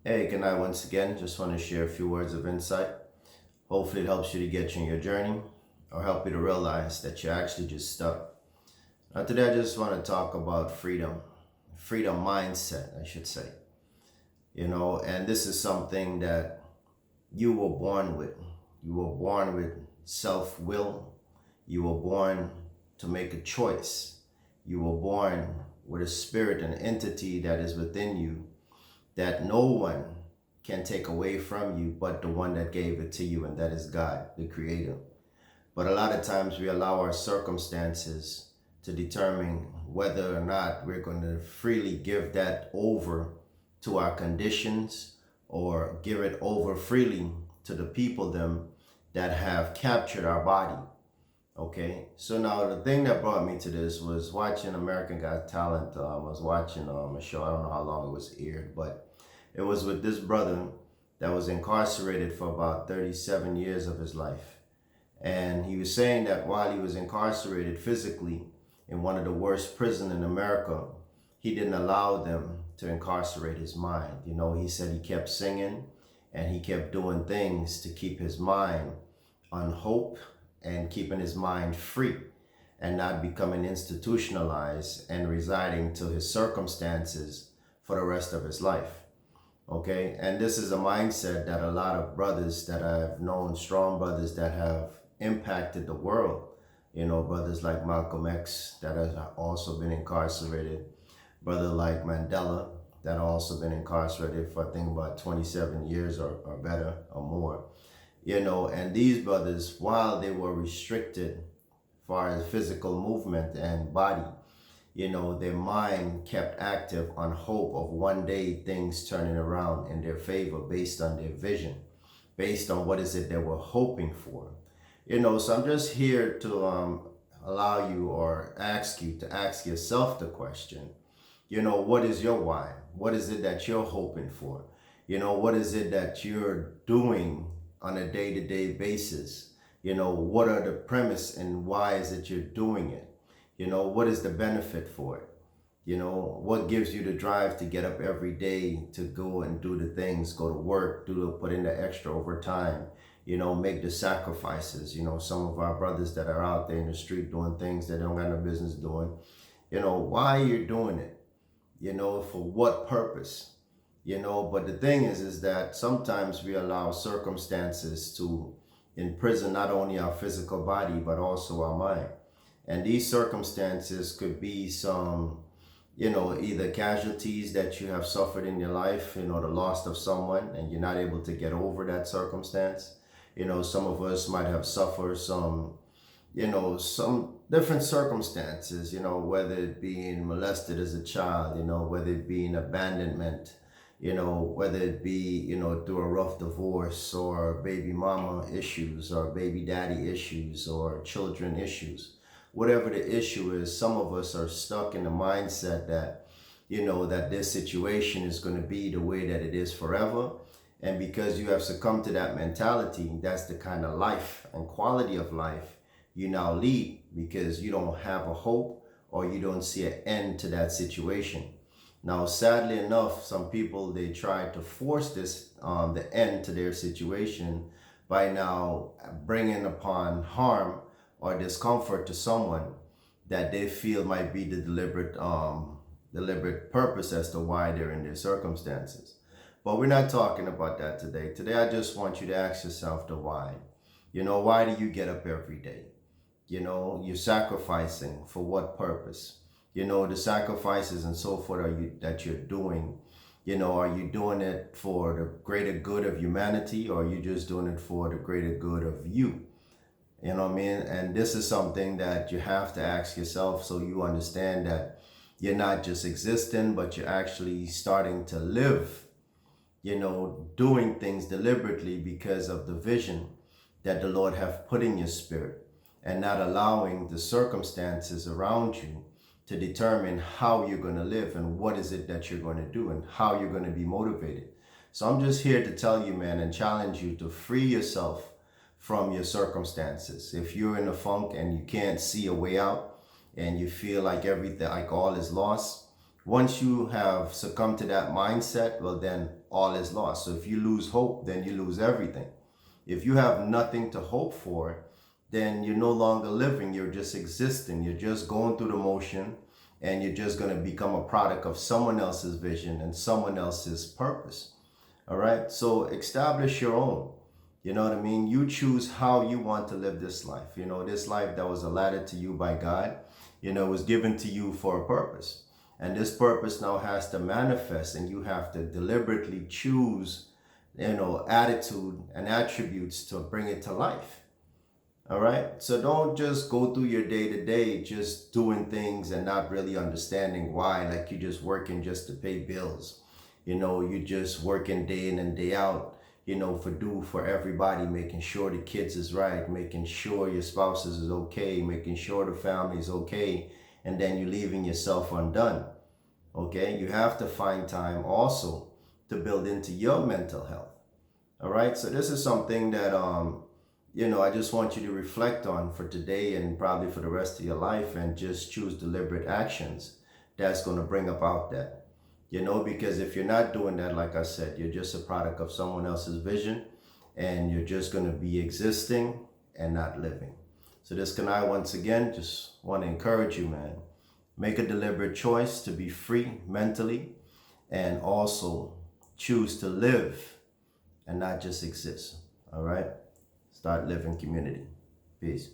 Hey, good night once again. Just want to share a few words of insight. Hopefully, it helps you to get you in your journey or help you to realize that you're actually just stuck. Today, I just want to talk about freedom mindset, I should say. And this is something that you were born with. You were born with self will, you were born to make a choice, you were born with a spirit, an entity that is within you that no one can take away from you but the one that gave it to you, and that is God, the Creator. But a lot of times we allow our circumstances to determine whether or not we're going to freely give that over to our conditions or give it over freely to the people them that have captured our body. Okay, so now the thing that brought me to this was watching American Got Talent. I was watching a show. I don't know how long it was aired, but it was with this brother that was incarcerated for about 37 years of his life. And he was saying that while he was incarcerated physically in one of the worst prisons in America, he didn't allow them to incarcerate his mind. He said he kept singing and he kept doing things to keep his mind on hope and keeping his mind free and not becoming institutionalized and residing to his circumstances for the rest of his life. Okay, and this is a mindset that a lot of brothers that I've known, strong brothers that have impacted the world, brothers like Malcolm X that has also been incarcerated, brother like Mandela that also been incarcerated for I think about 27 years or better or more. And these brothers, while they were restricted as far as physical movement and body, their mind kept active on hope of one day things turning around in their favor based on their vision, based on what is it they were hoping for. So I'm just here to allow you or ask you to ask yourself the question, what is your why? What is it that you're hoping for? What is it that you're doing on a day-to-day basis? What are the premise and why is it you're doing it? What is the benefit for it? What gives you the drive to get up every day to go and do the things, go to work, put in the extra overtime, make the sacrifices. Some of our brothers that are out there in the street doing things that they don't got no business doing. Why you're doing it? For what purpose? But the thing is that sometimes we allow circumstances to imprison not only our physical body, but also our mind. And these circumstances could be some, either casualties that you have suffered in your life, the loss of someone, and you're not able to get over that circumstance. Some of us might have suffered some different circumstances, whether it being molested as a child, whether it be abandonment, whether it be, through a rough divorce or baby mama issues or baby daddy issues or children issues. Whatever the issue is, some of us are stuck in the mindset that, that this situation is going to be the way that it is forever. And because you have succumbed to that mentality, that's the kind of life and quality of life you now lead, because you don't have a hope or you don't see an end to that situation. Now, sadly enough, some people, they try to force this the end to their situation by now bringing upon harm or discomfort to someone that they feel might be the deliberate purpose as to why they're in their circumstances. But we're not talking about that today. Today, I just want you to ask yourself the why. Why do you get up every day? You're sacrificing for what purpose? The sacrifices and so forth that you're doing, are you doing it for the greater good of humanity, or are you just doing it for the greater good of you? You know what I mean? And this is something that you have to ask yourself so you understand that you're not just existing, but you're actually starting to live, doing things deliberately because of the vision that the Lord have put in your spirit, and not allowing the circumstances around you to determine how you're going to live and what is it that you're going to do and how you're going to be motivated. So I'm just here to tell you, man, and challenge you to free yourself from your circumstances. If you're in a funk and you can't see a way out and you feel like everything, like all is lost, Once you have succumbed to that mindset, well, then all is lost. So if you lose hope, then you lose everything. If you have nothing to hope for, then you're no longer living, you're just existing, you're just going through the motion, and you're just going to become a product of someone else's vision and someone else's purpose. All right, so establish your own. You know what I mean? You choose how you want to live this life. You know, this life that was allotted to you by God, you know, was given to you for a purpose. And this purpose now has to manifest, and you have to deliberately choose, you know, attitude and attributes to bring it to life. All right. So don't just go through your day to day just doing things and not really understanding why, like you're just working just to pay bills. You know, you're just working day in and day out, you know, for everybody, making sure the kids is right, making sure your spouses is okay, making sure the family is okay, and then you're leaving yourself undone. Okay. You have to find time also to build into your mental health. All right. So this is something that you know, I just want you to reflect on for today and probably for the rest of your life, and just choose deliberate actions that's going to bring about that. You know, because if you're not doing that, like I said, you're just a product of someone else's vision, and you're just going to be existing and not living. So this can I once again just want to encourage you, man. Make a deliberate choice to be free mentally, and also choose to live and not just exist. All right? Start living community. Peace.